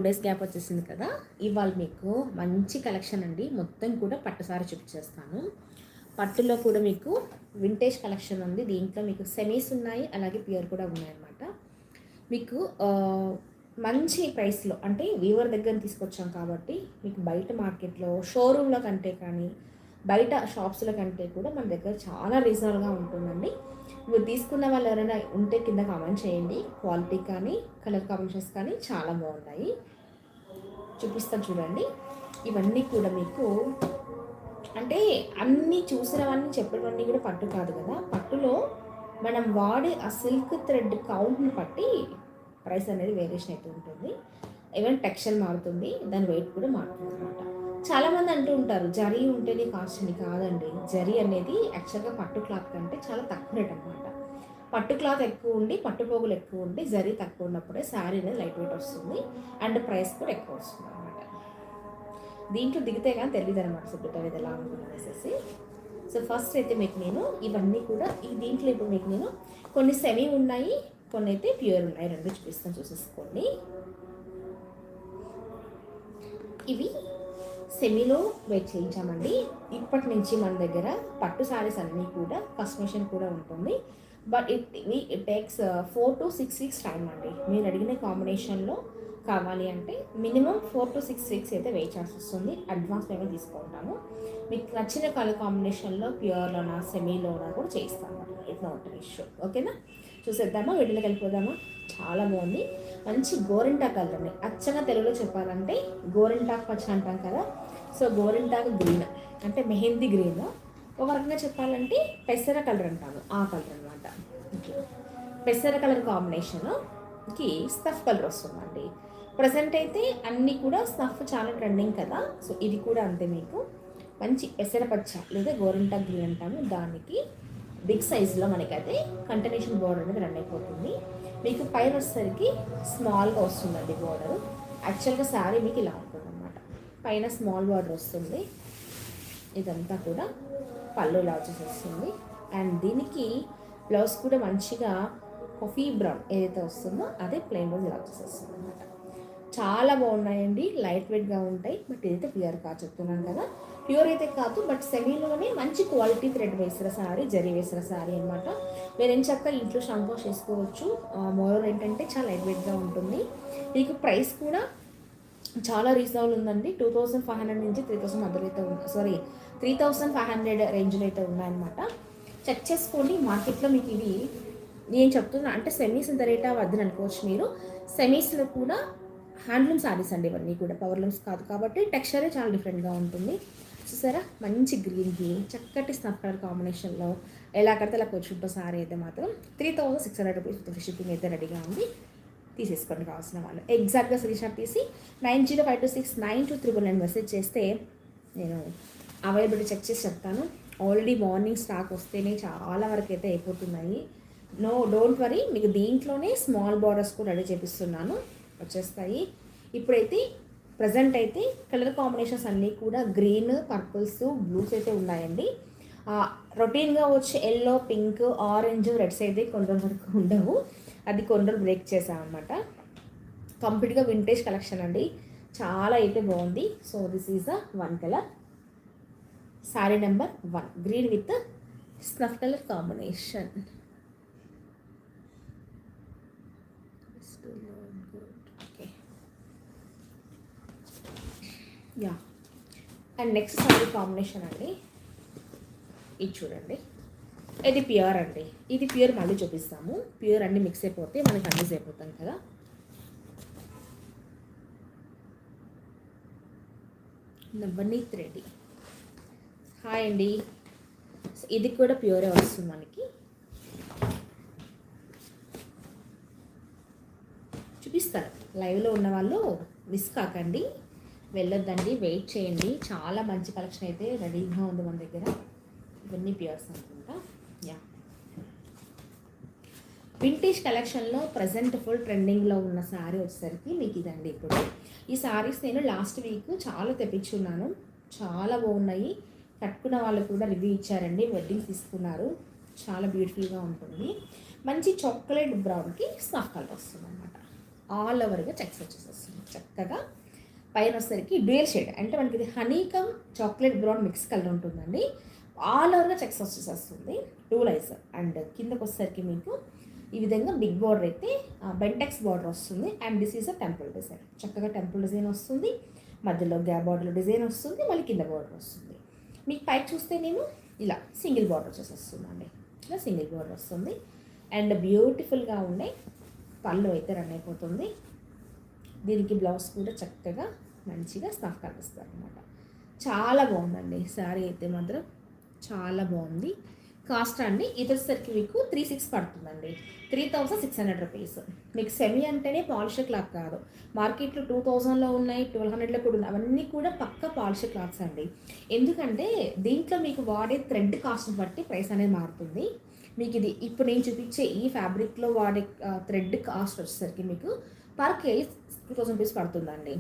Days gap వచ్చేసింది కదా, ఇవాళ మీకు మంచి కలెక్షన్ అండి. మొత్తం కూడా పట్టు సారీ చూపించేస్తాను. పట్టులో కూడా మీకు వింటేజ్ కలెక్షన్ ఉంది. దీంట్లో మీకు సెమీస్ ఉన్నాయి, అలాగే ప్యూర్ కూడా ఉన్నాయన్నమాట. మీకు మంచి ప్రైస్లో అంటే వీవర్ దగ్గర తీసుకొచ్చాం కాబట్టి మీకు బయట మార్కెట్లో షోరూంలో కంటే కానీ బయట షాప్స్లో కంటే కూడా మన దగ్గర చాలా రీజనబుల్గా ఉంటుందండి. మీరు తీసుకున్న వాళ్ళు ఎవరైనా ఉంటే కింద కామెంట్ చేయండి. క్వాలిటీ కానీ కలర్ కాంబినేషన్స్ కానీ చాలా బాగున్నాయి. చూపిస్తాను చూడండి. ఇవన్నీ కూడా మీకు అంటే అన్నీ చూసినవన్నీ చెప్పేవన్నీ కూడా పట్టు కాదు కదా. పట్టులో మనం వాడే ఆ సిల్క్ థ్రెడ్ కౌంట్ని బట్టి ప్రైస్ అనేది వేరియేషన్ అయితే ఉంటుంది. ఈవెన్ టెక్స్చర్ మారుతుంది, దాని వెయిట్ కూడా మారుతుంది అనమాట. చాలామంది అంటూ ఉంటారు జరీ ఉంటేనే కాస్ట్ అని. కాదండి, జరీ అనేది యాక్చువల్గా పట్టు క్లాత్ కంటే చాలా తక్కువ రేట్ అనమాట. పట్టు క్లాత్ ఎక్కువ ఉండి పట్టు పోగులు ఎక్కువ ఉండి జరీ తక్కువ ఉన్నప్పుడే శారీ అనేది లైట్ వెయిట్ వస్తుంది అండ్ ప్రైస్ కూడా ఎక్కువ వస్తుంది అనమాట. దీంట్లో దిగితే కానీ తెలియదు అనమాట సబ్జెక్ట్ అనేది ఎలా ఉంటుంది అనేసి. సో ఫస్ట్ అయితే మీకు నేను ఇవన్నీ కూడా దీంట్లో ఇప్పుడు మీకు నేను కొన్ని సెమీ ఉన్నాయి, కొన్ని అయితే ప్యూర్ ఉన్నాయి. రెండు చూపిస్తాను, చూసేసుకోండి. ఇవి సెమీలో వెయిట్ చేయించామండి. ఇప్పటి నుంచి మన దగ్గర పట్టు శారీస్ అన్నీ కూడా కస్టమైజేషన్ కూడా ఉంటుంది. But it takes 4 to 6 weeks time అండి. మీరు అడిగిన కాంబినేషన్లో కావాలి అంటే మినిమం 4 to 6 weeks అయితే వెయిట్ చేయాల్సి వస్తుంది. అడ్వాన్స్ పేమెంట్ తీసుకుంటాము. మీకు నచ్చిన కలర్ కాంబినేషన్లో ప్యూర్లోనా సెమీలోనా కూడా చేయిస్తాము. It not issue. ఓకేనా, చూసేద్దామా, వీటిలోకి వెళ్ళిపోదామా. చాలా బాగుంది. మంచి గోరింటాక్ కలర్ అండి. అచ్చగా తెలుగులో చెప్పాలంటే గోరింటాక్ పచ్చ అంటాం కదా. సో గోరింటాక్ గ్రీన్ అంటే మెహందీ గ్రీన్. ఒక రకంగా చెప్పాలంటే పెసర కలర్ అంటాము, ఆ కలర్ అనమాట. పెసర కలర్ కాంబినేషన్కి స్నఫ్ కలర్ వస్తుందండి. ప్రజెంట్ అయితే అన్నీ కూడా స్నఫ్ చాలా ట్రెండింగ్ కదా. సో ఇది కూడా అంతే. మీకు మంచి పెసర పచ్చ లేదా గోరింటాక్ గ్రీన్ అంటాము. దానికి బిగ్ సైజులో మనకైతే కంటిన్యూషన్ బోర్డర్ అనేది రన్ అయిపోతుంది. మీకు పైన వచ్చేసరికి స్మాల్గా వస్తుందండి బోర్డర్. యాక్చువల్గా శారీ మీకు ఇలా ఉంటుంది అన్నమాట. పైన స్మాల్ బార్డర్ వస్తుంది. ఇదంతా కూడా పళ్ళు ఇలా వచ్చేసేస్తుంది. అండ్ దీనికి బ్లౌజ్ కూడా మంచిగా కాఫీ బ్రౌన్ ఏదైతే వస్తుందో అదే ప్లెయిన్ బ్లౌజ్ ఇలా వచ్చేసేస్తుంది అనమాట. చాలా బాగున్నాయండి, లైట్ వెయిట్గా ఉంటాయి. బట్ ఇదైతే ప్యూర్ కాదు చెప్తున్నాను కదా. ప్యూర్ అయితే కాదు, బట్ సెమీలోనే మంచి క్వాలిటీ థ్రెడ్ వేసిన శారీ, జరీ వేసిన శారీ అనమాట. మీరు ఏం చక్కగా ఇంట్లో షాంపూ చేసుకోవచ్చు. మోర్ ఏంటంటే చాలా లైట్ వెయిట్గా ఉంటుంది. మీకు ప్రైస్ కూడా చాలా రీజనబుల్ ఉందండి. 2500 నుంచి 3000 మధ్యలో అయితే ఉంది. 3500 రేంజ్లో అయితే ఉన్నాయన్నమాట. చెక్ చేసుకోండి. మార్కెట్లో మీకు ఇవి నేను చెప్తున్నా అంటే సెమీస్ ఇంత రేటా వద్దని అనుకోవచ్చు మీరు. సెమీస్లో కూడా హ్యాండ్లూమ్ శారీస్ అండి. ఇవన్నీ కూడా పవర్లూమ్స్ కాదు కాబట్టి టెక్స్చరే చాలా డిఫరెంట్గా ఉంటుంది. చూసారా, మంచి గ్రీన్కి చక్కటి స్నఫ్ కలర్ కాంబినేషన్లో ఎలా కడితే అలా కూర్చుంటో శారీ అయితే మాత్రం 3600 రూపీస్ ఫ్రీ షిప్పింగ్ అయితే రెడీగా ఉంది. తీసేసుకోండి కావాల్సిన వాళ్ళు. ఎగ్జాక్ట్గా స్క్రీన్ షాట్ తీసి 9052692999 మెసేజ్ చేస్తే నేను అవైలబిలిటీ చెక్ చేసి చెప్తాను. ఆల్రెడీ మార్నింగ్ స్టాక్ వస్తేనే చాలా వరకు అయితే అయిపోతున్నాయి. డోంట్ వరీ, మీకు దీంట్లోనే స్మాల్ బార్డర్స్ కూడా రెడీ చేపిస్తున్నాను, వచ్చేస్తాయి. ఇప్పుడైతే ప్రజెంట్ అయితే కలర్ కాంబినేషన్స్ అన్నీ కూడా గ్రీన్, పర్పుల్స్, బ్లూస్ అయితే ఉన్నాయండి. రొటీన్గా వచ్చి ఎల్లో, పింక్, ఆరెంజ్, రెడ్స్ అయితే కొన్ని రోజుల వరకు ఉండవు. అది కొన్ని రోజులు బ్రేక్ చేసామన్నమాట. కంప్లీట్గా వింటేజ్ కలెక్షన్ అండి. చాలా అయితే బాగుంది. So this is a 1 colour sari number 1, green with snuff colour combination. Yeah, and next sari combination అండి. ఇది చూడండి, ఇది ప్యూర్ అండి. ఇది ప్యూర్ మళ్ళీ చూపిస్తాము. ప్యూర్ అన్నీ మిక్స్ అయిపోతే మనకి కన్ఫ్యూజ్ అయిపోతాం కదా. నవనీత్ రెడ్డి, హాయ్ అండి. ఇది కూడా ప్యూరే వస్తుంది మనకి. చూపిస్తారు, లైవ్లో ఉన్న వాళ్ళు మిస్ కాకండి, వెళ్ళొద్దండి, వెయిట్ చేయండి. చాలా మంచి కలెక్షన్ అయితే రెడీగా ఉంది మన దగ్గర. ఇవన్నీ ప్యూర్స్ అనుకుంటా. యా, వింటేజ్ కలెక్షన్లో ప్రజెంట్ ఫుల్ ట్రెండింగ్లో ఉన్న శారీ వచ్చేసరికి మీకు ఇదండి. ఇప్పుడు ఈ శారీస్ నేను లాస్ట్ వీక్ చాలా తెప్పించున్నాను, చాలా బాగున్నాయి. కట్టుకున్న వాళ్ళు కూడా రివ్యూ ఇచ్చారండి, వెడ్డింగ్ తీసుకున్నారు. చాలా బ్యూటిఫుల్గా ఉంటుంది. మంచి చాక్లెట్ బ్రౌన్కి స్నఫ్ కలర్ వస్తుంది అనమాట. ఆల్ ఓవర్గా చెక్స్ వచ్చేసేస్తుంది చక్కగా. పైన వచ్చేసరికి డ్యూయల్ షేడ్, అంటే మనకి ఇది హనీకమ్ చాక్లెట్ బ్రౌన్ మిక్స్ కలర్ ఉంటుందండి. ఆల్ ఓవర్గా చెక్స్ వచ్చేసేస్తుంది, 2 లైన్స్. అండ్ కిందకు వచ్చేసరికి మీకు ఈ విధంగా బిగ్ బార్డర్ అయితే బెంటెక్స్ బార్డర్ వస్తుంది. And this is a temple design, చక్కగా టెంపుల్ డిజైన్ వస్తుంది. మధ్యలో గ్యాప్ బార్డర్లో డిజైన్ వస్తుంది, మళ్ళీ కింద బార్డర్ వస్తుంది. మీకు పైకి చూస్తేనేమో ఇలా సింగిల్ బార్డర్ వచ్చేసేస్తుందండి, ఇలా సింగిల్ బార్డర్ వస్తుంది. అండ్ బ్యూటిఫుల్గా ఉండే పళ్ళు అయితే రన్ అయిపోతుంది. దీనికి బ్లౌజ్ కూడా చక్కగా మంచిగా స్టఫ్ కనిపిస్తారు అనమాట. చాలా బాగుందండి శారీ అయితే మాత్రం చాలా బాగుంది. కాస్ట్ అండి ఇది వచ్చేసరికి మీకు 36 పడుతుందండి, 3600 రూపీస్. మీకు సెమీ అంటేనే పాలిష్ క్లాత్ కాదు, మార్కెట్లో 2000లో ఉన్నాయి, 1200లో కూడా ఉన్నాయి. అవన్నీ కూడా పక్క పాలిష్ క్లాత్స్ అండి. ఎందుకంటే దీంట్లో మీకు వాడే థ్రెడ్ కాస్ట్ బట్టి ప్రైస్ అనేది మారుతుంది. మీకు ఇది ఇప్పుడు నేను చూపించే ఈ ఫ్యాబ్రిక్లో వాడే థ్రెడ్ కాస్ట్ వచ్చేసరికి మీకు పర్ కేజీ 2000 రూపీస్ పడుతుందండి.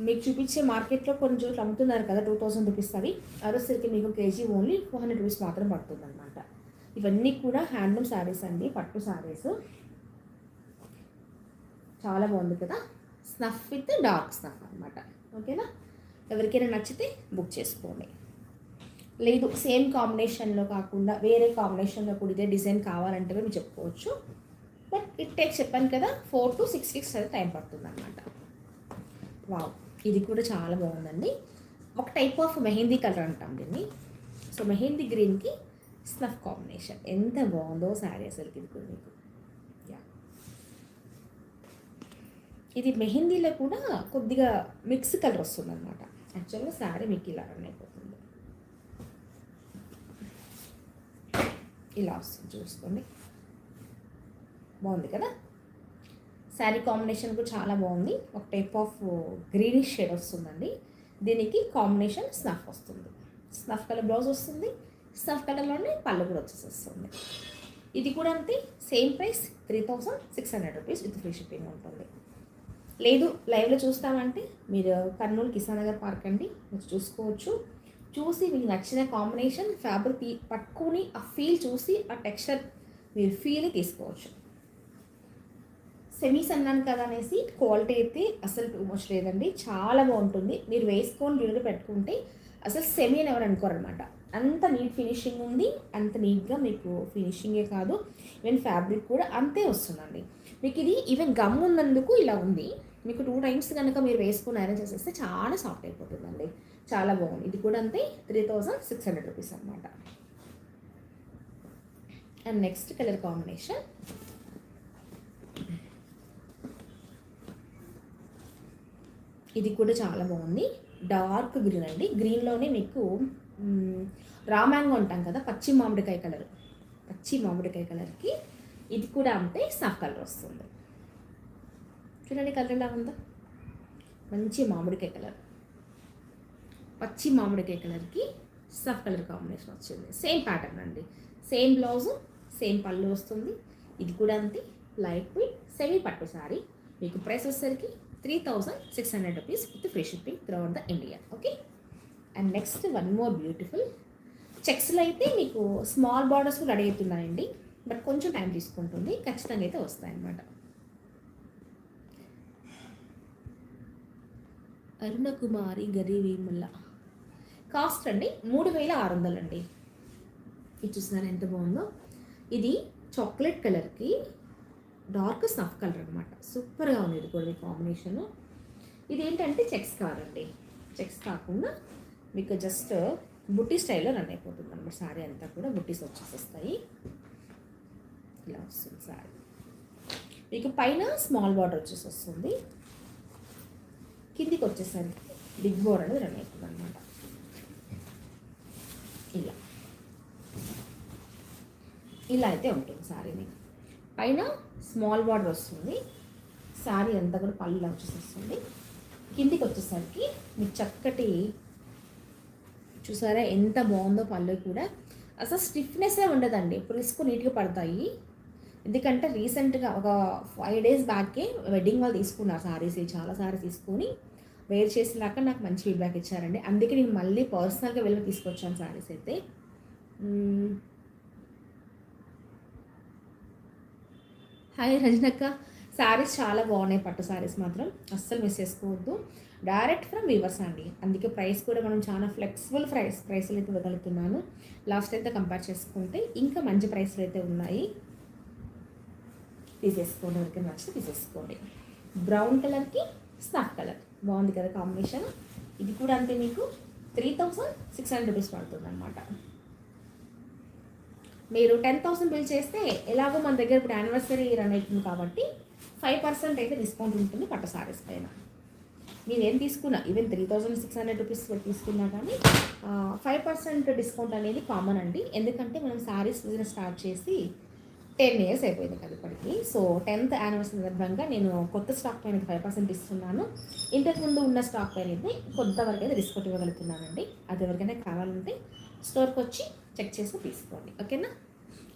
మీకు చూపించే మార్కెట్లో కొన్ని చోట్ల అమ్ముతున్నారు కదా 2000 రూపీస్, అవి వచ్చేసరికి మీకు కేజీ ఓన్లీ 400 రూపీస్ మాత్రం పడుతుంది అనమాట. ఇవన్నీ కూడా హ్యాండ్లూమ్ శారీస్ అండి, పట్టు శారీస్. చాలా బాగుంది కదా, స్నఫ్ విత్ డార్క్ స్నఫ్ అనమాట. ఓకేనా, ఎవరికైనా నచ్చితే బుక్ చేసుకోండి. లేదు సేమ్ కాంబినేషన్లో కాకుండా వేరే కాంబినేషన్లో కూడా ఇదే డిజైన్ కావాలంటే మీరు చెప్పుకోవచ్చు. బట్ ఇట్ టేక్స్ చెప్పాను కదా 4 to 6 weeks అయితే టైం పడుతుంది అనమాట. వావ్, ఇది కూడా చాలా బాగుందండి. ఒక టైప్ ఆఫ్ మెహందీ కలర్ అంటాం దీన్ని. సో మెహందీ గ్రీన్కి స్నఫ్ కాంబినేషన్ ఎంత బాగుందో శారీ అసలుకి. ఇది కూడా మీకు ఇది మెహందీలో కూడా కొద్దిగా మిక్స్ కలర్ వస్తుంది అనమాట. యాక్చువల్గా శారీ మీకు ఇలా రన్ అయిపోతుంది, ఇలా వస్తుంది చూసుకోండి. బాగుంది కదా, శారీ కాంబినేషన్ కూడా చాలా బాగుంది. ఒక టైప్ ఆఫ్ గ్రీనిష్ షేడ్ వస్తుందండి. దీనికి కాంబినేషన్ స్నఫ్ వస్తుంది, స్నఫ్ కలర్ బ్లౌజ్ వస్తుంది, స్నఫ్ కలర్లోనే పళ్ళు కూడా వచ్చేస్తుంది. ఇది కూడా అంతే, same price 3600 rupees with free shipping ఉంటుంది. లేదు లైవ్లో చూస్తామంటే మీరు కర్నూలు కిసాన్ నగర్ పార్క్ అండి, మీరు చూసుకోవచ్చు. చూసి మీకు నచ్చిన కాంబినేషన్ ఫ్యాబ్రిక్ పట్టుకొని ఆ ఫీల్ చూసి ఆ టెక్స్చర్ మీరు ఫీల్ తీసుకోవచ్చు. సెమీస్ అన్నాను కదా అనేసి క్వాలిటీ అయితే అసలు టూ మచ్ లేదండి, చాలా బాగుంటుంది. మీరు వేసుకొని జ్యువెలరీ పెట్టుకుంటే అసలు సెమీ అని ఎవరు అనుకోరనమాట. అంత నీట్ ఫినిషింగ్ ఉంది, అంత నీట్గా మీకు ఫినిషింగే కాదు ఈవెన్ ఫ్యాబ్రిక్ కూడా అంతే వస్తుందండి. మీకు ఇది ఈవెన్ గమ్ ఉన్నందుకు ఇలా ఉంది. మీకు 2 times కనుక మీరు వేసుకొని అరేంజ్ చేసేస్తే చాలా సాఫ్ట్ అయిపోతుందండి, చాలా బాగుంది. ఇది కూడా అంతే 3600 రూపీస్ అనమాట. అండ్ నెక్స్ట్ కలర్ కాంబినేషన్ ఇది కూడా చాలా బాగుంది, డార్క్ గ్రీన్ అండి. గ్రీన్లోనే మీకు రా మ్యాంగో అంటాం కదా, పచ్చి మామిడికాయ కలర్, పచ్చి మామిడికాయ కలర్కి ఇది కూడా అంతే స్నఫ్ కలర్ వస్తుంది. చూడండి కలర్ ఎలా ఉందో, మంచి మామిడికాయ కలర్, పచ్చి మామిడికాయ కలర్కి స్నఫ్ కలర్ కాంబినేషన్ వచ్చింది. సేమ్ ప్యాటర్న్ అండి, సేమ్ బ్లౌజు, సేమ్ పళ్ళు వస్తుంది. ఇది కూడా అంతే లైట్ వెయిట్ సెమీ పట్టు సారీ. మీకు ప్రైస్ వచ్చేసరికి 3600 rupees with free shipping throughout the India. Okay, and next one more beautiful చెక్స్లో అయితే మీకు స్మాల్ బార్డర్స్ కూడా రెడీ అవుతున్నాయండి, బట్ కొంచెం టైం తీసుకుంటుంది, ఖచ్చితంగా అయితే వస్తాయన్నమాట. అరుణకుమారి గరివేముల కాస్ట్ అండి 3600 అండి. ఇది చూసినారా ఎంత బాగుందో. ఇది చాక్లెట్ కలర్కి డార్క్ స్నఫ్ కలర్ అనమాట, సూపర్గా ఉంది. ఇది కూడా కాంబినేషను. ఇది ఏంటంటే చెక్స్ కాదండి, చెక్స్ కాకుండా మీకు జస్ట్ బుట్టి స్టైల్లో రన్ అయిపోతుంది అనమాట. శారీ అంతా కూడా బుట్టీస్ వచ్చేసేస్తాయి, ఇలా వస్తుంది శారీ. మీకు పైన స్మాల్ బార్డర్ వచ్చేసి వస్తుంది, కిందికి వచ్చేసరికి బిగ్ బార్డర్ అనేది రన్ అవుతుంది అనమాట. ఇలా ఇలా అయితే ఉంటుంది శారీ. మీకు పైన స్మాల్ బార్డర్ వస్తుంది, శారీ అంతా కూడా పళ్ళు వచ్చేసి కిందికి వచ్చేసరికి మీకు చక్కటి చూసారా ఎంత బాగుందో పళ్ళు కూడా. అసలు స్టిఫ్నెస్సే ఉండదండి, పులుసుకు నీట్గా పడతాయి. ఎందుకంటే రీసెంట్గా ఒక 5 days బ్యాకే వెడ్డింగ్ వాళ్ళు తీసుకున్నారు శారీస్, చాలా శారీస్ తీసుకొని వేర్ చేసినాక నాకు మంచి ఫీడ్బ్యాక్ ఇచ్చారండి. అందుకే నేను మళ్ళీ పర్సనల్గా వెళ్ళి తీసుకొచ్చాను శారీస్ అయితే. హాయ్ రజనక్క. శారీస్ చాలా బాగున్నాయి, పట్టు శారీస్ మాత్రం అస్సలు మిస్ చేసుకోవద్దు. డైరెక్ట్ ఫ్రమ్ వీవర్స్ అండి, అందుకే ప్రైస్ కూడా మనం చాలా ఫ్లెక్సిబుల్ ప్రైస్లు అయితే ఇవ్వగలుగుతున్నాను. లాస్ట్ అయితే కంపేర్ చేసుకుంటే ఇంకా మంచి ప్రైస్లు అయితే ఉన్నాయి. తీసేసుకోండి, ఎవరికి నచ్చితే తీసేసుకోండి. బ్రౌన్ కలర్కి స్నాప్ కలర్ బాగుంది కదా కాంబినేషన్. ఇది కూడా అంతే, మీకు 3600 రూపీస్ పడుతుంది అనమాట. మీరు 10,000 బిల్ చేస్తే ఎలాగో మన దగ్గర ఇప్పుడు యానివర్సరీ రన్ అవుతుంది కాబట్టి 5% అయితే డిస్కౌంట్ ఉంటుంది పట్టు సారీస్ పైన. మీరు ఏం తీసుకున్నా, ఈవెన్ 3600 రూపీస్ తీసుకున్నా కానీ 5% డిస్కౌంట్ అనేది కామన్ అండి. ఎందుకంటే మనం సారీస్ బిజినెస్ స్టార్ట్ చేసి 10 ఇయర్స్ అయిపోయింది కదా ఇప్పటికి. సో 10th యానివర్సరీ సందర్భంగా నేను కొత్త స్టాక్ పైన 5% ఇస్తున్నాను. ఇంతకుముందు ఉన్న స్టాక్ పైన అయితే కొంతవరకు అయితే డిస్కౌంట్ ఇవ్వగలుగుతున్నానండి. అది ఎవరికైనా కావాలంటే స్టోర్కి వచ్చి చెక్ చేసి తీసుకోండి, ఓకేనా.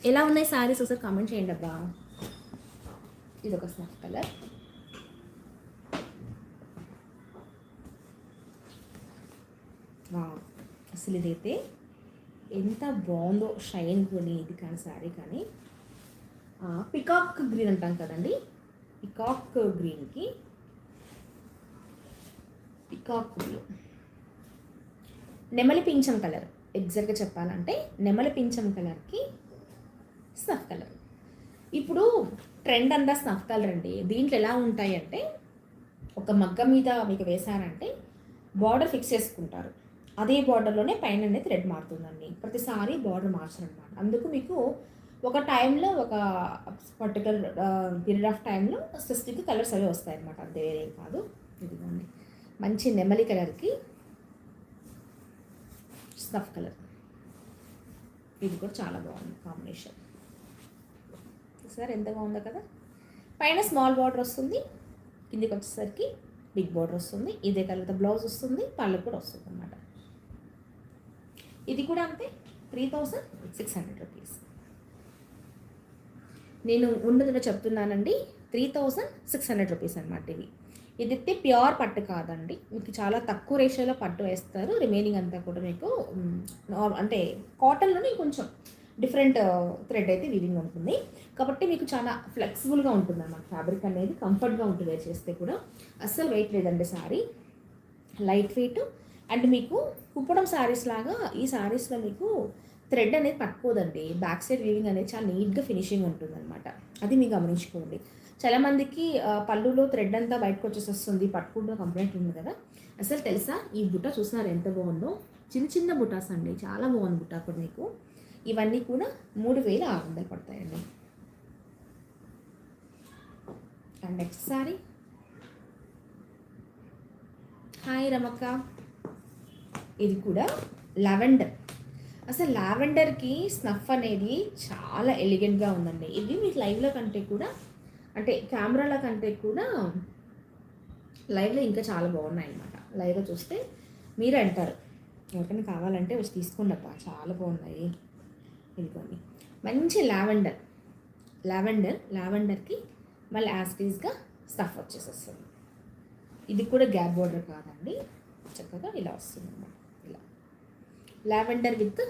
ఎలా ఉన్నాయి శారీస్ ఒకసారి కామెంట్ చేయండి అబ్బా. ఇది ఒక స్నాప్ కలర్, అసలు ఇదైతే ఎంత బాగుందో, షైన్ కొని ఇది కానీ శారీ కానీ. పికాక్ గ్రీన్ అంటాం కదండి, పికాక్ గ్రీన్కి పికాక్ గ్రీన్, నెమలి పింఛం కలర్, ఎగ్జాక్ట్గా చెప్పాలంటే నెమలి పింఛం కలర్కి స్నఫ్ కలర్. ఇప్పుడు ట్రెండ్ అంతా స్నఫ్ కలర్ అండి. దీంట్లో ఎలా ఉంటాయి అంటే, ఒక మగ్గం మీద మీకు వేశారంటే బార్డర్ ఫిక్స్ చేసుకుంటారు, అదే బార్డర్లోనే పైన అనేది థ్రెడ్ మారుతుందండి. ప్రతిసారి బార్డర్ మార్చరనమాట. అందుకు మీకు ఒక టైంలో ఒక పర్టికులర్ పీరియడ్ ఆఫ్ టైంలో స్పెసిఫిక్ కలర్స్ అవి వస్తాయి అనమాట, అంతే, వేరేం కాదు. ఇదిగోండి మంచి నెమలి కలర్కి స్నఫ్ కలర్, ఇది కూడా చాలా బాగుంది కాంబినేషన్. సార్ ఎంత బాగుందో కదా. పైన స్మాల్ బార్డర్ వస్తుంది, కిందికి వచ్చేసరికి బిగ్ బార్డర్ వస్తుంది. ఇదే కలర్తో బ్లౌజ్ వస్తుంది, పళ్ళు కూడా వస్తుంది అన్నమాట. ఇది కూడా అంతే, 3600 రూపీస్. నేను ఉండదుగా చెప్తున్నానండి, 3600 రూపీస్ అనమాట ఇవి. ఇది ప్యూర్ పట్టు కాదండి, మీకు చాలా తక్కువ రేషియోలో పట్టు వేస్తారు. రిమైనింగ్ అంతా కూడా మీకు అంటే కాటన్లోనే కొంచెం డిఫరెంట్ థ్రెడ్ అయితే వీవింగ్ ఉంటుంది కాబట్టి మీకు చాలా ఫ్లెక్సిబుల్గా ఉంటుంది అన్నమాట. ఫ్యాబ్రిక్ అనేది కంఫర్ట్గా ఉంటుంది, వేర్ చేస్తే కూడా అస్సలు వెయిట్ లేదండి శారీ, లైట్ వెయిట్. అండ్ మీకు కుప్పడం శారీస్ లాగా ఈ శారీస్లో మీకు థ్రెడ్ అనేది పట్టుకోదండి. బ్యాక్ సైడ్ వీవింగ్ అనేది చాలా నీట్గా ఫినిషింగ్ ఉంటుంది అనమాట, అది మీరు గమనించుకోండి. చాలామందికి పళ్ళులో థ్రెడ్ అంతా బయటకు వచ్చేసి వస్తుంది, పట్టుకుంటూ కంప్లైంట్ ఉంది కదా. అసలు తెలుసా, ఈ బుట్ట చూస్తున్నారు ఎంత బాగుందో, చిన్న చిన్న బుట్టాస్ అండి, చాలా బాగుంది బుట్ట కూడా మీకు. ఇవన్నీ కూడా 3600 పడతాయండి. అండ్ నెక్స్ట్ సారీ, హాయ్ రమక్క, ఇది కూడా లావెండర్. అసలు లావెండర్కి స్నఫ్ అనేది చాలా ఎలిగెంట్గా ఉందండి. ఇది మీకు లైవ్లో కంటే కూడా, అంటే కెమెరాల కంటే కూడా లైవ్లో ఇంకా చాలా బాగున్నాయి అన్నమాట. లైవ్లో చూస్తే మీరే అంటారు, ఎవరికైనా కావాలంటే వచ్చి తీసుకోండి అబ్బా, చాలా బాగున్నాయి. ఇదిగోండి మంచి లావెండర్కి మళ్ళీ యాస్టీస్గా స్టఫ్ వచ్చేసేస్తుంది. ఇది కూడా గ్యాప్ బోర్డర్ కాదండి, చక్కగా ఇలా వస్తుంది అన్నమాట. ఇలా lavender with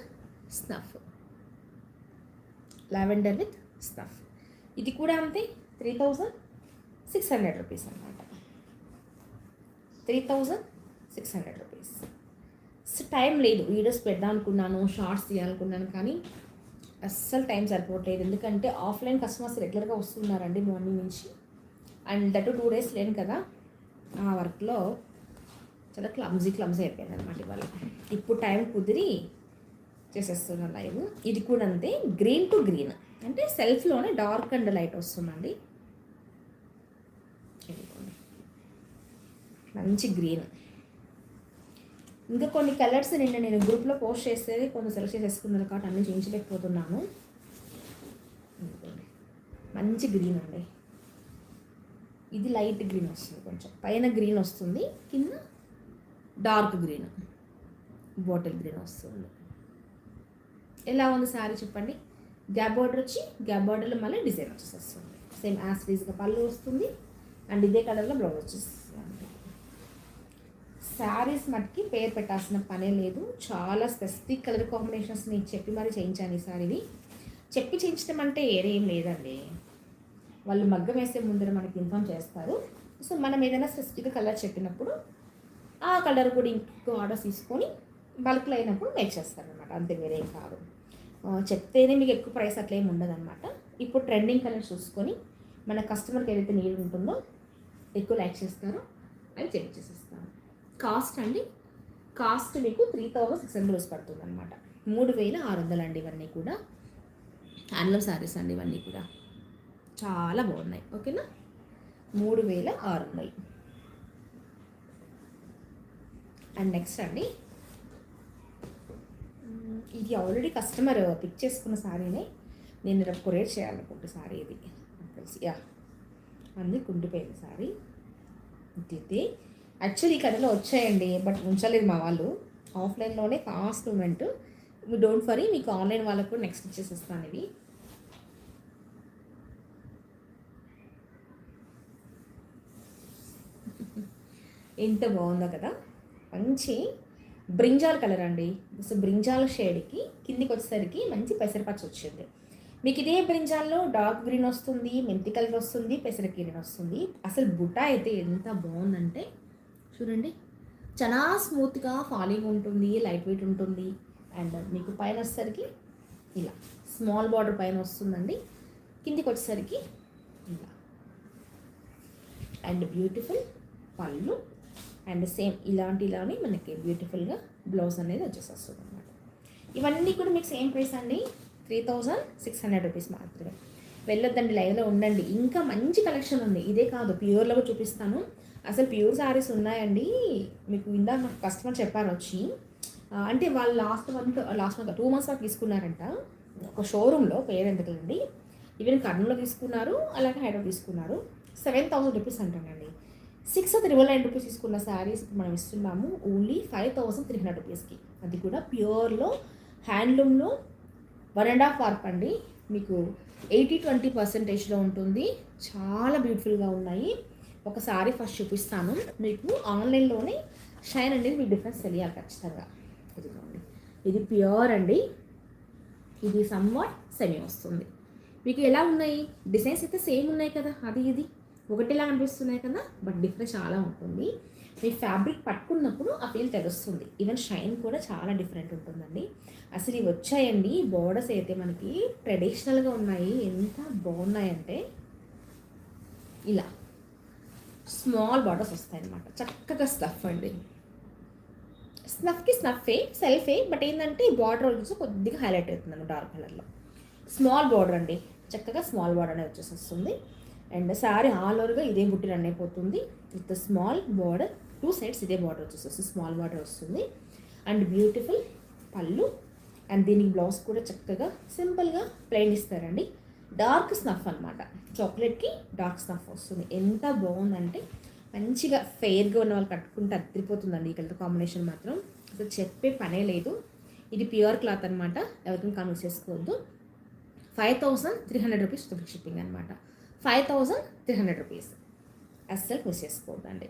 snuff, lavender with snuff. ఇది కూడా అంతే, 3600 రూపీస్ అనమాట. 3600 రూపీస్. టైం లేదు, వీడియోస్ పెడదాం అనుకున్నాను, షార్ట్స్ తీయాలనుకున్నాను, కానీ అస్సలు టైం సరిపోవట్లేదు. ఎందుకంటే ఆఫ్లైన్ కస్టమర్స్ రెగ్యులర్గా వస్తున్నారండి మార్నింగ్ నుంచి. అండ్ దట్ 2 days లేను కదా, ఆ వర్క్లో చాలా క్లమ్జీ అయిపోయింది అనమాట ఇవాళ. ఇప్పుడు టైం కుదిరి చేసేస్తున్నాను లైవ్. ఇది కూడా అంతే, గ్రీన్ టు గ్రీన్, అంటే సెల్ఫ్లోనే డార్క్ అండ్ లైట్ వస్తుందండి. మంచి గ్రీన్. ఇంకా కొన్ని కలర్స్ నిన్న నేను గ్రూప్లో పోస్ట్ చేసేది కొంచెం సెలెక్ట్ చేసేసుకున్నారు కాబట్టి అన్నీ చేయించలేకపోతున్నాను. మంచి గ్రీన్ అండి, ఇది లైట్ గ్రీన్ వస్తుంది, కొంచెం పైన గ్రీన్ వస్తుంది, కింద డార్క్ గ్రీన్, బాటిల్ గ్రీన్ వస్తుంది. ఎలా ఉంది శారీ చెప్పండి. గ్యాప్ బార్డర్ వచ్చి గ్యాప్ బార్డర్లో మళ్ళీ డిజైన్ వచ్చేస్తుంది, సేమ్ యాజ్ రీజ్గా పళ్ళు వస్తుంది, అండ్ ఇదే కలర్లో బ్లౌజ్ వచ్చేస్తుంది. శారీస్ మటుకి పేరు పెట్టాల్సిన పనే లేదు, చాలా స్పెసిఫిక్ కలర్ కాంబినేషన్స్ నేను చెప్పి మరీ చేయించాను ఈ శారీని. చెప్పి చేయించడం అంటే ఏరేం లేదండి, వాళ్ళు మగ్గం వేసే ముందర మనకి ఇన్ఫామ్ చేస్తారు. సో మనం ఏదైనా స్పెసిఫిక్ కలర్ చెప్పినప్పుడు ఆ కలర్ కూడా ఇంకో ఆర్డర్స్ తీసుకొని బల్క్లో అయినప్పుడు మేక్ చేస్తారనమాట. అంతే, వేరే ఏం కాదు. చెప్తేనే మీకు ఎక్కువ ప్రైస్ అట్లా ఏమి ఉండదన్నమాట. ఇప్పుడు ట్రెండింగ్ కలర్ చూసుకొని మన కస్టమర్కి ఏదైతే నీడ్ ఉంటుందో, ఎక్కువ లైక్ చేస్తారో అవి చెక్ చేసేస్తాను. కాస్ట్ అండి, కాస్ట్ మీకు 3600 రూపీస్ పడుతుంది అనమాట. 3600 అండి. ఇవన్నీ కూడా హ్యాండ్లూమ్ శారీస్ అండి. ఇవన్నీ కూడా చాలా బాగున్నాయి. ఓకేనా, 3600. అండ్ నెక్స్ట్ అండి, ఇది ఆల్రెడీ కస్టమర్ పిక్ చేసుకున్న శారీనే నేను రేపు కొరియర్ చేయాలనుకుంటే శారీ ఇది తెలిసి అన్నీ కుండిపోయింది శారీ. ఇది యాక్చువల్లీ ఈ కథలో వచ్చాయండి, బట్ ఉంచలేదు మా వాళ్ళు. ఆఫ్లైన్లోనే ఫాస్ట్ మూమెంట్. మీ డోంట్ వరీ, మీకు ఆన్లైన్ వాళ్ళకు కూడా నెక్స్ట్ ఇచ్చేసిస్తాను. ఇవి ఎంత బాగుందో కదా, మంచి బ్రింజాల్ కలర్ అండి. సో బ్రింజాల్ షేడ్కి కిందికి వచ్చేసరికి మంచి పెసరపచ్చ వచ్చింది. మీకు ఇదే బ్రింజాల్లో డార్క్ గ్రీన్ వస్తుంది, మెంతి కలర్ వస్తుంది, పెసర గ్రీన్ వస్తుంది. అసలు బుటా అయితే ఎంత బాగుందంటే చూడండి, చాలా స్మూత్గా ఫాలింగ్ ఉంటుంది, లైట్ వెయిట్ ఉంటుంది. అండ్ మీకు పైన వచ్చేసరికి ఇలా స్మాల్ బార్డర్ పైన వస్తుందండి, కిందికి వచ్చేసరికి ఇలా. అండ్ బ్యూటిఫుల్ పళ్ళు అండ్ సేమ్ ఇలాంటిలానే మనకి బ్యూటిఫుల్గా బ్లౌజ్ అనేది వచ్చేసేస్తుంది అనమాట. ఇవన్నీ కూడా మీకు సేమ్ ప్రైస్ అండి, 3600 రూపీస్ మాత్రమే. వెళ్ళొద్దండి, లైవ్లో ఉండండి, ఇంకా మంచి కలెక్షన్ ఉంది. ఇదే కాదు, ప్యూర్లో చూపిస్తాను. అసలు ప్యూర్ శారీస్ ఉన్నాయండి. మీకు ఇందా నాకు కస్టమర్ చెప్పారు వచ్చి, అంటే వాళ్ళు లాస్ట్ మంత్ 2 months వరకు తీసుకున్నారంట ఒక షోరూంలో, పేరు ఎందుకండి, ఈవెన్ కర్నూలులో తీసుకున్నారు, అలాగే హైదరాబాద్ తీసుకున్నారు. 7000 రూపీస్ అంటానండి. 699 రూపీస్ తీసుకున్న శారీస్ ఇప్పుడు మనం ఇస్తున్నాము ఓన్లీ 5300 రూపీస్కి. అది కూడా ప్యూర్లో హ్యాండ్లూమ్లో 1.5 వార్ప్ అండి. మీకు 80-20% ఉంటుంది. చాలా బ్యూటిఫుల్గా ఉన్నాయి. ఒక శారీ ఫస్ట్ చూపిస్తాను మీకు. ఆన్లైన్లోనే షైన్ అనేది మీకు డిఫరెన్స్ తెలియాలి ఖచ్చితంగా. ఇదిగోండి, ఇది ప్యూర్ అండి. ఇది సమ్వాట్ సెమీ వస్తుంది. మీకు ఎలా ఉన్నాయి డిజైన్స్ అయితే సేమ్ ఉన్నాయి కదా, అది ఇది ఒకటిలా అనిపిస్తున్నాయి కదా, బట్ డిఫరెన్స్ చాలా ఉంటుంది. మీ ఫ్యాబ్రిక్ పట్టుకున్నప్పుడు ఆ ఫీల్ తెలుస్తుంది. ఈవెన్ షైన్ కూడా చాలా డిఫరెంట్ ఉంటుందండి. అసలు ఇవి వచ్చాయండి, బోర్డర్స్ అయితే మనకి ట్రెడిషనల్గా ఉన్నాయి. ఎంత బాగున్నాయంటే ఇలా స్మాల్ బార్డర్స్ వస్తాయన్నమాట. చక్కగా స్లఫ్ అండి, స్నఫ్కి స్నఫే సెల్ఫే, బట్ ఏంటంటే ఈ బార్డర్ వచ్చేసి కొద్దిగా హైలైట్ అవుతుందండి డార్క్ కలర్లో. స్మాల్ బార్డర్ అండి, చక్కగా స్మాల్ బార్డర్ అనేది వచ్చేసి వస్తుంది. అండ్ శారీ ఆల్ ఓవర్గా ఇదే బుట్టి రన్ అయిపోతుంది విత్ స్మాల్ బార్డర్. 2 sides ఇదే బార్డర్ వచ్చేసి స్మాల్ బార్డర్ వస్తుంది. అండ్ బ్యూటిఫుల్ పళ్ళు. అండ్ దీనికి బ్లౌజ్ కూడా చక్కగా సింపుల్గా ప్లెయిన్ ఇస్తారండి. డార్క్ స్నఫ్ అనమాట, చాక్లెట్కి డార్క్ స్నఫ్ వస్తుంది. ఎంత బాగుందంటే మంచిగా ఫెయిర్గా ఉన్న వాళ్ళు కట్టుకుంటే అదిరిపోతుందండి. ఈ కలర్ కాంబినేషన్ మాత్రం అసలు చెప్పే పనే లేదు. ఇది ప్యూర్ క్లాత్ అనమాట, ఎవరికైనా కన్వర్ట్ చేసుకోవద్దు. 5300 రూపీస్ షిప్పింగ్ అనమాట. 5300 రూపీస్ అస్సలు మిస్ చేసుకోవద్దండి.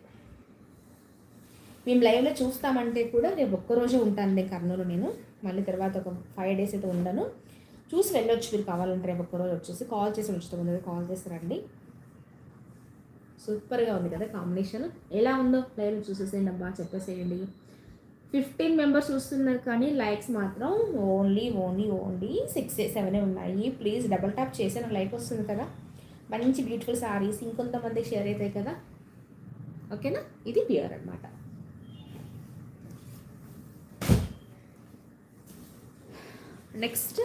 మేము లైవ్లో చూస్తామంటే కూడా రేపు ఒక్కరోజే ఉంటాను నేను కర్నూలు. నేను మళ్ళీ తర్వాత ఒక 5 days అయితే ఉండను. చూసి వెళ్ళొచ్చు మీరు కావాలంటే. రేపు ఒక్కరోజు వచ్చేసి కాల్ చేసి ఉంచుతాం, కాల్ చేసి రండి. సూపర్గా ఉంది కదా కాంబినేషన్. ఎలా ఉందో లైవ్లో చూసేసేయండి అబ్బా, చెప్పేసేయండి. 15 members చూస్తున్నారు కానీ లైక్స్ మాత్రం ఓన్లీ 6-7 ఉన్నాయి. ప్లీజ్ డబల్ ట్యాప్ చేసి నాకు లైక్ వస్తుంది కదా. మంచి బ్యూటిఫుల్ శారీస్ ఇంకొంతమందికి షేర్ అవుతాయి కదా, ఓకేనా. ఇది ప్యూర్ అనమాట. నెక్స్ట్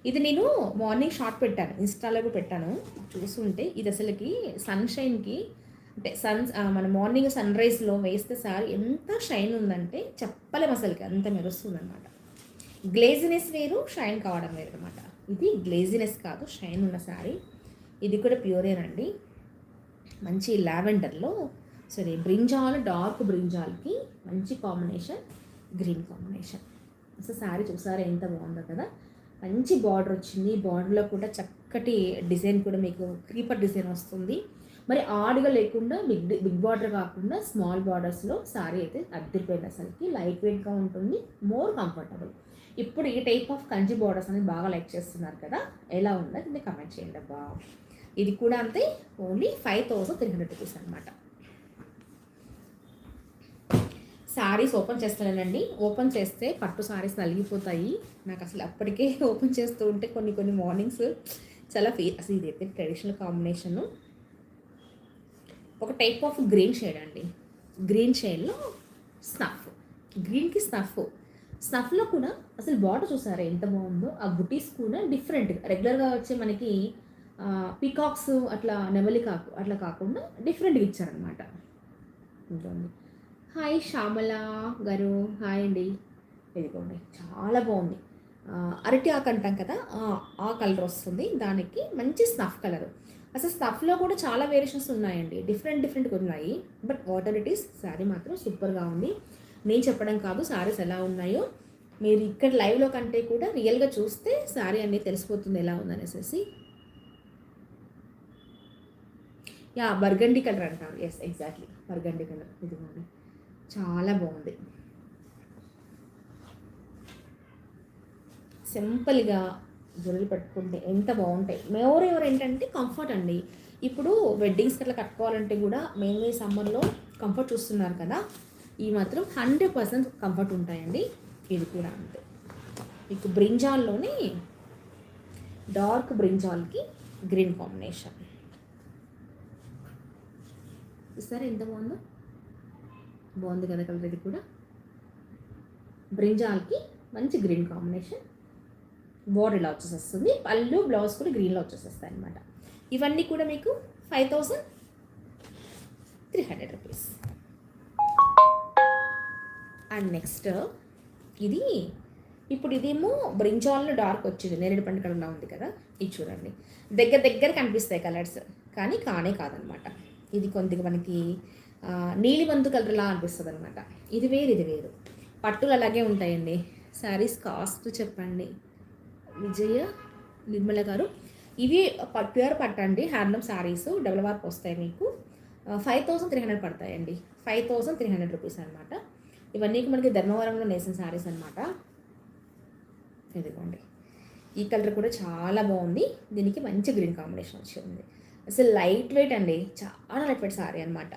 ఇది నేను మార్నింగ్ షార్ట్ పెట్టాను, ఇన్స్టాలో కూడా పెట్టాను, చూస్తుంటే ఇది అసలుకి సన్షైన్కి అంటే మన మార్నింగ్ సన్ రైజ్లో వేస్తే సారీ ఎంత షైన్ ఉందంటే చెప్పలేము అసలుకి, అంత మెరుస్తుంది అనమాట. గ్లేజినెస్ వేరు, షైన్ కావడం వేరు అనమాట. ఇది గ్లేజినెస్ కాదు, షైన్ ఉన్న శారీ. ఇది కూడా ప్యూరేనండి. మంచి లావెండర్లో బ్రింజాల్, డార్క్ బ్రింజాల్కి మంచి కాంబినేషన్, గ్రీన్ కాంబినేషన్. అసలు శారీ చూసారా ఎంత బాగుందో కదా. మంచి బార్డర్ వచ్చింది, బార్డర్లో కూడా చక్కటి డిజైన్ కూడా మీకు క్రీపర్ డిజైన్ వస్తుంది. మరి ఆడుగా లేకుండా బిగ్ బార్డర్ కాకుండా స్మాల్ బార్డర్స్లో శారీ అయితే అద్దరిపోయింది. అసలుకి లైట్ వెయిట్గా ఉంటుంది, మోర్ కంఫర్టబుల్. ఇప్పుడు ఈ టైప్ ఆఫ్ కంచి బోర్డర్స్ అనేది బాగా లైక్ చేస్తున్నారు కదా, ఎలా ఉందో కింద కమెంట్ చేయండి అబ్బా. ఇది కూడా అంతే, ఓన్లీ 5300 రూపీస్ అనమాట. శారీస్ ఓపెన్ చేస్తానండి, ఓపెన్ చేస్తే పట్టు శారీస్ నలిగిపోతాయి. నాకు అసలు అప్పటికే ఓపెన్ చేస్తూ ఉంటే కొన్ని మార్నింగ్స్ చాలా అసలు ఇదైతే ట్రెడిషనల్ కాంబినేషను. ఒక టైప్ ఆఫ్ గ్రీన్ షేడ్ అండి, గ్రీన్ షేడ్లో స్నఫ్, గ్రీన్కి స్నఫ్లో కూడా అసలు బార్డర్ చూసారా ఎంత బాగుందో. ఆ బుటీస్ కూడా డిఫరెంట్గా, రెగ్యులర్గా వచ్చే మనకి పీకాక్స్ అట్లా నెమలికాకు అట్లా కాకుండా డిఫరెంట్గా ఇచ్చారనమాట. ఉంటుంది. హాయ్ శ్యామల గారు, హాయ్ అండి. ఇదిగోండి చాలా బాగుంది. అరటి ఆకు అంటాం కదా, ఆ కలర్ వస్తుంది దానికి, మంచి స్నఫ్ కలర్. అసలు స్నఫ్లో కూడా చాలా వేరియేషన్స్ ఉన్నాయండి, డిఫరెంట్గా ఉన్నాయి. But water it is, sari మాత్రం సూపర్గా ఉంది. నేను చెప్పడం కాదు, శారీస్ ఎలా ఉన్నాయో మీరు ఇక్కడ లైవ్లో కంటే కూడా రియల్గా చూస్తే శారీ అనేది తెలిసిపోతుంది ఎలా ఉందనేసి. యా బర్గండి కలర్ అంటారు, ఎస్ ఎగ్జాక్ట్లీ బర్గండి కలర్. ఇదిగోండి చాలా బాగుంది, సింపుల్గా జ్యువెలరీ పెట్టుకుంటే ఎంత బాగుంటాయి. ఎవరు ఏంటంటే కంఫర్ట్ అండి. ఇప్పుడు వెడ్డింగ్స్కి అట్లా కట్టుకోవాలంటే కూడా మెయిన్గా ఈ సమ్మర్లో కంఫర్ట్ చూస్తున్నారు కదా, ఈ మాత్రం 100% కంఫర్ట్ ఉంటాయండి. ఇది కూడా అంతే. మీకు బ్రింజాల్లోనే డార్క్ బ్రింజాల్కి గ్రీన్ కాంబినేషన్ సరే ఎంత బాగుందో, బాగుంది కదా కలర్. ఇది కూడా బ్రింజాల్కి మంచి గ్రీన్ కాంబినేషన్, బోర్డర్ ఇలా వచ్చేసేస్తుంది, పళ్ళు బ్లౌజ్ కూడా గ్రీన్లో వచ్చేసేస్తాయి అనమాట. ఇవన్నీ కూడా మీకు 5300 రూపీస్. అండ్ నెక్స్ట్ ఇది, ఇప్పుడు ఇదేమో బ్రింజాల్లో డార్క్ వచ్చింది, నేరేడు పండు కలర్లా ఉంది కదా, ఇది చూడండి దగ్గర కనిపిస్తాయి కలర్స్, కానీ కానే కాదనమాట. ఇది కొద్దిగా మనకి నీలిమంతు కలర్లా అనిపిస్తుంది అనమాట. ఇది వేరు పట్టులు అలాగే ఉంటాయండి. శారీస్ కాస్ట్ చెప్పండి విజయ నిర్మల గారు. ఇవి ప్యూర్ పట్టండి, హ్యాండ్లూమ్ శారీస్, డబుల్ వర్క్ వస్తాయి మీకు. 5300 పడతాయండి, 5300 రూపీస్ అనమాట. ఇవన్నీ మనకి ధర్మవరంలో నేసిన శారీస్ అనమాట. ఇదిగోండి ఈ కలర్ కూడా చాలా బాగుంది, దీనికి మంచి గ్రీన్ కాంబినేషన్ వచ్చింది. అసలు లైట్ వెయిట్ అండి, చాలా లైట్ వెయిట్ శారీ అనమాట.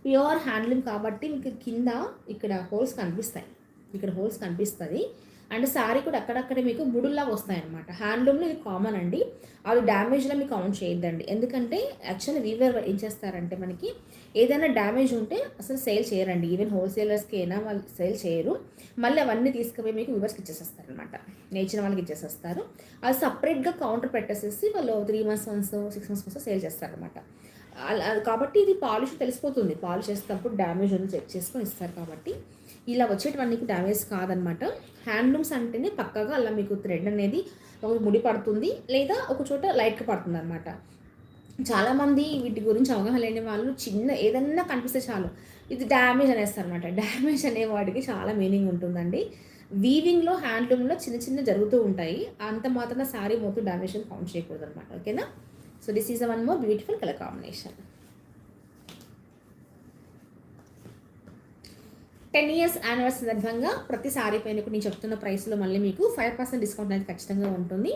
ప్యూర్ హ్యాండ్లూమ్ కాబట్టి మీకు కింద ఇక్కడ హోల్స్ కనిపిస్తాయి, ఇక్కడ హోల్స్ కనిపిస్తుంది. అండ్ శారీ కూడా అక్కడక్కడే మీకు బుడుల్లాగా వస్తాయన్నమాట. హ్యాండ్లూమ్లో ఇది కామన్ అండి, అది డ్యామేజ్లో మీకు కౌంట్ చేయొద్దండి. ఎందుకంటే యాక్చువల్లీ వీవర్ ఏం చేస్తారంటే మనకి ఏదైనా డ్యామేజ్ ఉంటే అసలు సేల్ చేయరండి. ఈవెన్ హోల్సేలర్స్కి అయినా వాళ్ళు సేల్ చేయరు, మళ్ళీ అవన్నీ తీసుకుపోయి మీకు వీవర్స్కి ఇచ్చేసేస్తారు అనమాట, నేర్చిన వాళ్ళకి ఇచ్చేసేస్తారు. అది సపరేట్గా కౌంటర్ పెట్టేసేసి వాళ్ళు 3 months once 6 months once sale చేస్తారనమాట. కాబట్టి ఇది పాలిష్ తెలిసిపోతుంది, పాలిష్ చేసేటప్పుడు డ్యామేజ్ ఉంది చెక్ చేసుకొని ఇస్తారు. కాబట్టి ఇలా వచ్చేటవన్నీ డ్యామేజ్ కాదనమాట. హ్యాండ్లూమ్స్ అంటేనే పక్కగా అలా మీకు థ్రెడ్ అనేది ఒక ముడి పడుతుంది, లేదా ఒక చోట లైట్గా పడుతుంది అనమాట. చాలామంది వీటి గురించి అవగాహన లేని వాళ్ళు చిన్న ఏదన్నా కనిపిస్తే చాలు ఇది డ్యామేజ్ అనేస్తారు అనమాట. డ్యామేజ్ అనే వాటికి చాలా మీనింగ్ ఉంటుందండి. వీవింగ్లో హ్యాండ్లూమ్లో చిన్న జరుగుతూ ఉంటాయి, అంత మాత్రం శారీ మొత్తం డ్యామేజ్ అని కౌంట్ చేయకూడదు అనమాట. ఓకేనా? So this is one more beautiful colour combination. 10 years anniversary సందర్భంగా ప్రతి సారీ పైన నేను చెప్తున్న ప్రైస్లో మళ్ళీ మీకు 5% డిస్కౌంట్ అనేది ఖచ్చితంగా ఉంటుంది.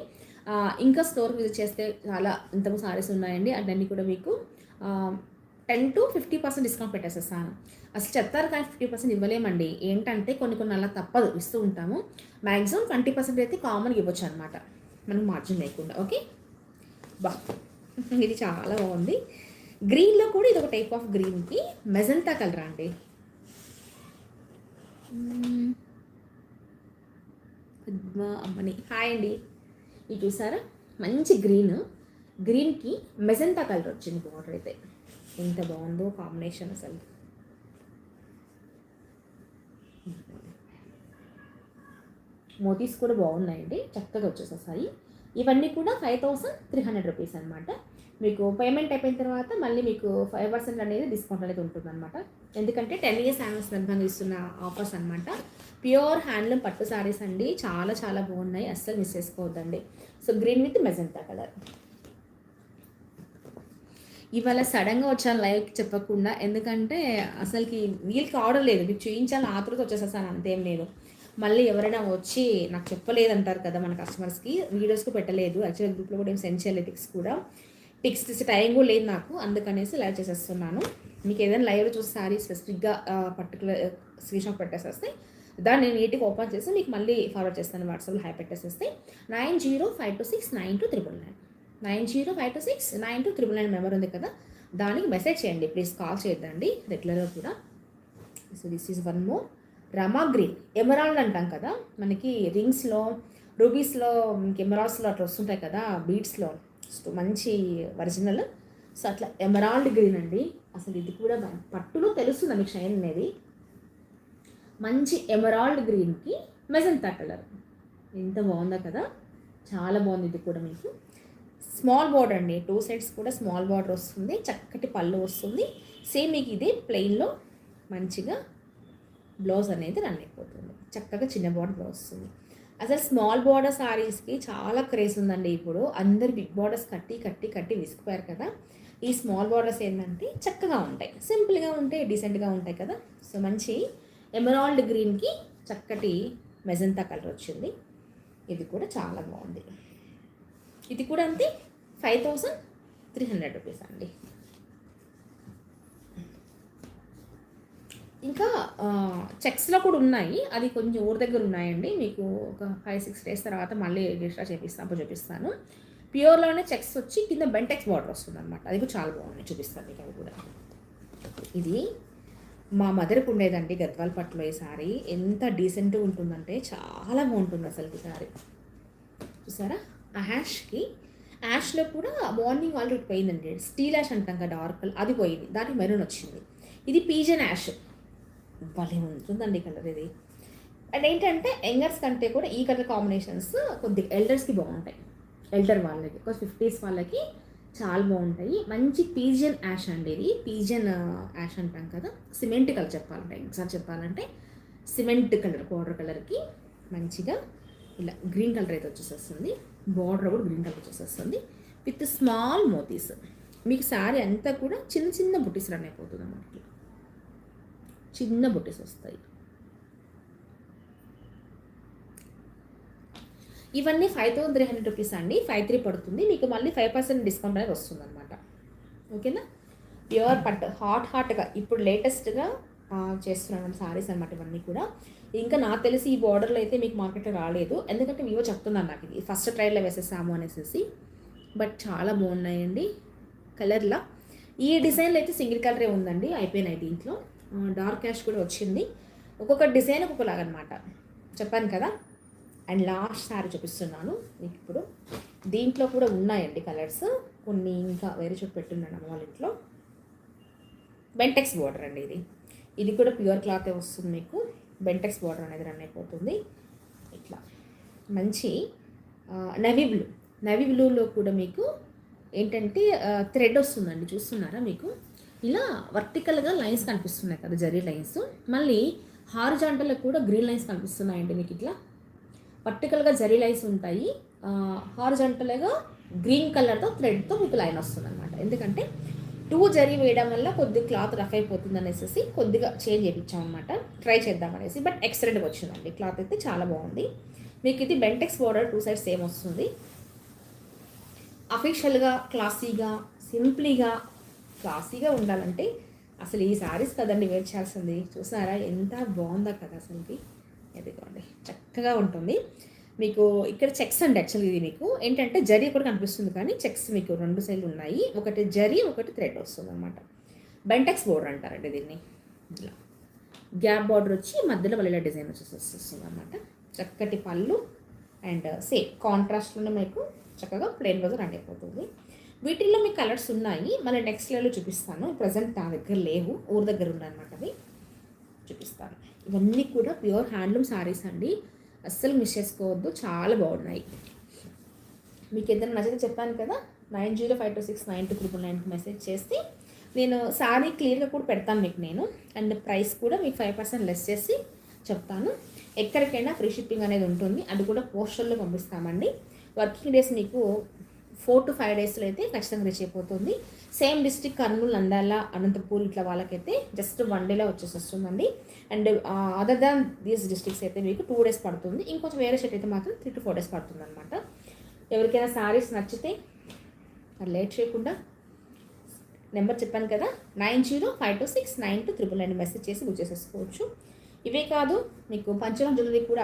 ఇంకా స్టోర్ విజిట్ చేస్తే చాలా ఇంతకు సారీస్ ఉన్నాయండి, అన్నీ కూడా మీకు 10 to 50% డిస్కౌంట్ పెట్టేసేస్తాను. అసలు చెప్తారు కానీ 50% ఇవ్వలేమండి. ఏంటంటే కొన్ని అలా తప్పదు, ఇస్తూ ఉంటాము. మ్యాక్సిమం 20% అయితే కామన్గా ఇవ్వచ్చు అనమాట, మనకు మార్జిన్ లేకుండా. ఓకే బా, ఇది చాలా బాగుంది. గ్రీన్లో కూడా ఇది ఒక టైప్ ఆఫ్ గ్రీన్కి మెజంతా కలర్ అండి. అమ్మని హాయ్ అండి. ఇది చూసారా మంచి గ్రీన్కి మెజంతా కలర్ వచ్చింది బార్డర్ అయితే, ఎంత బాగుందో కాంబినేషన్. అసలు మోతీస్ కూడా బాగున్నాయండి, చక్కగా వచ్చేసేసాయి. ఇవన్నీ కూడా 5300 రూపీస్ అనమాట. మీకు పేమెంట్ అయిపోయిన తర్వాత మళ్ళీ మీకు 5% అనేది డిస్కౌంట్ అనేది ఉంటుందన్నమాట. ఎందుకంటే 10 years యానివర్సరీ సందర్భంగా ఇస్తున్న ఆఫర్స్ అనమాట. ప్యూర్ హ్యాండ్లూమ్ పట్టు శారీస్ అండి, చాలా చాలా బాగున్నాయి, అస్సలు మిస్ చేసుకోవద్దండి. So green with magenta colour. ఇవాళ సడన్గా వచ్చాను లైవ్కి చెప్పకుండా, ఎందుకంటే అసలుకి వీళ్ళకి ఆర్డర్ లేదు, మీకు చూపించాలని ఆతృత వచ్చేసేసాను, అంతేం లేదు. మళ్ళీ ఎవరైనా వచ్చి నాకు చెప్పలేదంటారు కదా మన కస్టమర్స్కి, వీడియోస్కి పెట్టలేదు, యాక్చువల్గా గ్రూప్లో కూడా ఏం సెండ్ చేయలేదు పిక్స్ తీసే టైం కూడా లేదు నాకు, అందుకనేసి లైవ్ చేసేస్తున్నాను. మీకు ఏదైనా లైవ్లో చూసి సారీ స్పెసిఫిక్గా పర్టికులర్ స్క్రీన్ షాట్ పెట్టేసేస్తే దాన్ని నేను నీట్గా ఓపెన్ చేసి మీకు మళ్ళీ ఫార్వర్డ్ చేస్తాను, వాట్సాప్లో హై పెట్టేసేస్తే 9052692999 9052692999 నెంబర్ ఉంది కదా, దానికి మెసేజ్ చేయండి ప్లీజ్, కాల్ చేయొద్దండి రెగ్యులర్గా కూడా. So this is one more Rama green, emerald అంటాం కదా మనకి రింగ్స్లో, రూబీస్లో, ఎమరాల్డ్స్లో అట్లా వస్తుంటాయి కదా బీడ్స్లో, మంచి ఒరిజినల్. సో అట్లా ఎమరాల్డ్ గ్రీన్ అండి, అసలు ఇది కూడా పట్టులో తెలుస్తుంది మీకు షైన్ అనేది. మంచి ఎమరాల్డ్ గ్రీన్కి మెజంతా కలర్, ఎంత బాగుందా కదా, చాలా బాగుంది. ఇది కూడా మీకు స్మాల్ బార్డర్ అండి, 2 సైడ్స్ కూడా స్మాల్ బార్డర్ వస్తుంది, చక్కటి పళ్ళు వస్తుంది. సేమ్ మీకు ఇది ప్లెయిన్లో మంచిగా బ్లౌజ్ అనేది రన్ అయిపోతుంది, చక్కగా చిన్న బార్డర్ బ్లౌజ్ వస్తుంది. అసలు స్మాల్ బార్డర్ సారీస్కి చాలా క్రేజ్ ఉందండి ఇప్పుడు, అందరు బిగ్ బార్డర్స్ కట్టి విసిగిపోయారు కదా. ఈ స్మాల్ బార్డర్స్ ఏంటంటే చక్కగా ఉంటాయి, సింపుల్గా ఉంటాయి, డీసెంట్గా ఉంటాయి కదా. సో మంచి ఎమరాల్డ్ గ్రీన్కి చక్కటి మెజంతా కలర్ వచ్చింది, ఇది కూడా చాలా బాగుంది. ఇది కూడా అంతే 5300 రూపీస్ అండి. ఇంకా చెక్స్లో కూడా ఉన్నాయి, అది కొంచెం ఊరి దగ్గర ఉన్నాయండి, మీకు ఒక 5-6 డేస్ తర్వాత మళ్ళీ రిజిస్టర్ చూపిస్తాను. ప్యూర్లోనే చెక్స్ వచ్చి కింద బెంటెక్స్ బార్డర్ వస్తుంది అనమాట, అది కూడా చాలా బాగుంది, చూపిస్తాను మీకు అది కూడా. ఇది మా మదర్కి ఉండేదండి గద్వాల్ పట్టులో, ఈ సారీ ఎంత డీసెంట్గా ఉంటుందంటే చాలా బాగుంటుంది అసలు ఈ సారీ. చూసారా యాష్లో కూడా మార్నింగ్ ఆల్రెడీ పోయిందండి, స్టీల్ యాష్ అంటాం కదా డార్క్ కలర్, అది పోయింది, దానికి మెరూన్ వచ్చింది. ఇది పీజన్ యాష్, భలే ఉంటుందండి కలర్ ఇది. అండ్ ఏంటంటే యంగర్స్ కంటే కూడా ఈ కలర్ కాంబినేషన్స్ కొద్దిగా ఎల్డర్స్కి బాగుంటాయి, ఎల్డర్ వాళ్ళకి, ఒక 50s వాళ్ళకి చాలా బాగుంటాయి. మంచి పీజియన్ యాష్ అండి, ఇది పీజియన్ యాష్ అంటాం కదా, సిమెంట్ కలర్ చెప్పాలంటే సిమెంట్ కలర్, పౌడర్ కలర్కి మంచిగా ఇలా గ్రీన్ కలర్ అయితే వచ్చేసేస్తుంది, బార్డర్ కూడా గ్రీన్ కలర్ వచ్చేసేస్తుంది విత్ స్మాల్ మోతీస్. మీకు శారీ అంతా కూడా చిన్న బుట్టీస్ రన్ అయిపోతుంది అన్నమాట, చిన్న బుట్టీస్ వస్తాయి. ఇవన్నీ 5300 రూపీస్ అండి, 53 పడుతుంది మీకు, మళ్ళీ 5% డిస్కౌంట్ అనేది వస్తుంది అనమాట. ఓకేనా, ప్యూర్ పట్టు హాట్గా ఇప్పుడు లేటెస్ట్గా చేస్తున్నాను సారీస్ అనమాట ఇవన్నీ కూడా. ఇంకా నాకు తెలిసి ఈ బార్డర్లో అయితే మీకు మార్కెట్లో రాలేదు, ఎందుకంటే వివో చెప్తున్నాను నాకు ఇది ఫస్ట్ ట్రైల్లో వేసేసాము అనేసి, బట్ చాలా బాగున్నాయండి కలర్లా. ఈ డిజైన్లో అయితే సింగిల్ కలరే ఉందండి, అయిపోయినాయి. దీంట్లో డార్క్ యాష్ కూడా వచ్చింది, ఒక్కొక్క డిజైన్ ఒక్కొక్కలాగా అనమాట, చెప్పాను కదా. అండ్ లాస్ట్ సారీ చూపిస్తున్నాను మీకు ఇప్పుడు, దీంట్లో కూడా ఉన్నాయండి కలర్స్ కొన్ని, ఇంకా వేరే చోటు పెట్టున్నాను అమ్మ వాళ్ళ ఇంట్లో. బెంటెక్స్ బార్డర్ అండి ఇది కూడా ప్యూర్ క్లాతే వస్తుంది మీకు, బెంటెక్స్ బార్డర్ అనేది రన్ అయిపోతుంది ఇట్లా. మంచి నవీ బ్లూలో కూడా మీకు ఏంటంటే థ్రెడ్ వస్తుందండి, చూస్తున్నారా మీకు ఇలా వర్టికల్గా లైన్స్ కనిపిస్తున్నాయి కదా, జరీ లైన్స్, మళ్ళీ హారిజాంటల్లో కూడా గ్రీన్ లైన్స్ కనిపిస్తున్నాయండి మీకు, ఇట్లా వర్టికల్గా జరీ లైన్స్ ఉంటాయి, హారిజాంటల్గా గ్రీన్ కలర్తో థ్రెడ్తో మీకు లైన్ వస్తుంది అనమాట. ఎందుకంటే 2 జరీ వేయడం వల్ల కొద్దిగా క్లాత్ రఫ్ అయిపోతుంది అనేసి కొద్దిగా చేంజ్ చేయించాం అనమాట, ట్రై చేద్దాం అనేసి. బట్ ఎక్సలెంట్గా వచ్చిందండి, క్లాత్ అయితే చాలా బాగుంది మీకు. ఇది బెంటెక్స్ బార్డర్ 2 సైడ్స్ సేమ్ వస్తుంది. అఫీషియల్గా క్లాసీగా ఉండాలంటే అసలు ఈ శారీస్ కదండి వేర్ చేయాల్సింది. చూసారా ఎంత బాగుందా కదా అసలుకి, ఎదుగోండి చక్కగా ఉంటుంది మీకు. ఇక్కడ చెక్స్ అండి, యాక్చువల్గా ఇది మీకు ఏంటంటే జరీ కూడా కనిపిస్తుంది, కానీ చెక్స్ మీకు 2 సైడ్లు ఉన్నాయి, ఒకటి జరీ ఒకటి థ్రెడ్ వస్తుంది అనమాట. బెంటెక్స్ బోర్డర్ అంటారండి దీన్ని. ఇలా గ్యాప్ బార్డర్ వచ్చి మధ్యలో వాళ్ళ డిజైన్ వస్తుంది అనమాట. చక్కటి పళ్ళు అండ్ సేమ్ కాంట్రాస్ట్లోనే మీకు చక్కగా ప్లెయిన్ బ్లౌజ్ రన్ అయిపోతుంది. వీటిల్లో మీకు కలర్స్ ఉన్నాయి, మళ్ళీ నెక్స్ట్ లెవెల్లో చూపిస్తాను. ప్రజెంట్ నా దగ్గర లేవు, ఊరి దగ్గర ఉన్నాయన్నమాట, అవి చూపిస్తాను. ఇవన్నీ కూడా ప్యూర్ హ్యాండ్లూమ్ శారీస్ అండి, అస్సలు మిస్ చేసుకోవద్దు, చాలా బాగున్నాయి. మీకు ఏదైనా నచ్చితే చెప్పాను కదా, 9052692999కి మెసేజ్ చేస్తే నేను శారీ క్లియర్గా కూడా పెడతాను మీకు నేను, అండ్ ప్రైస్ కూడా మీకు 5% లెస్ చేసి చెప్తాను. ఎక్కడికైనా ఫ్రీ షిప్పింగ్ అనేది ఉంటుంది, అది కూడా పోస్టల్లో పంపిస్తామండి. వర్కింగ్ డేస్ మీకు 4 to 5 డేస్లో అయితే ఖచ్చితంగా రీచ్ అయిపోతుంది. సేమ్ డిస్ట్రిక్ట్ కర్నూలు, నంద్యాల, అనంతపూర్ ఇట్లా వాళ్ళకైతే జస్ట్ 1 డేలో వచ్చేసేస్తుందండి. And other than these districts అయితే మీకు 2 డేస్ పడుతుంది. ఇంకొంచెం వేరే స్టేట్ అయితే మాత్రం 3 to 4 డేస్ పడుతుంది అనమాట. ఎవరికైనా శారీస్ నచ్చితే లేట్ చేయకుండా నెంబర్ చెప్పాను కదా, 9052692999 మెసేజ్ చేసి బుక్ చేసేసుకోవచ్చు. ఇవే కాదు, మీకు పంచలోహం జ్యువెలరీ కూడా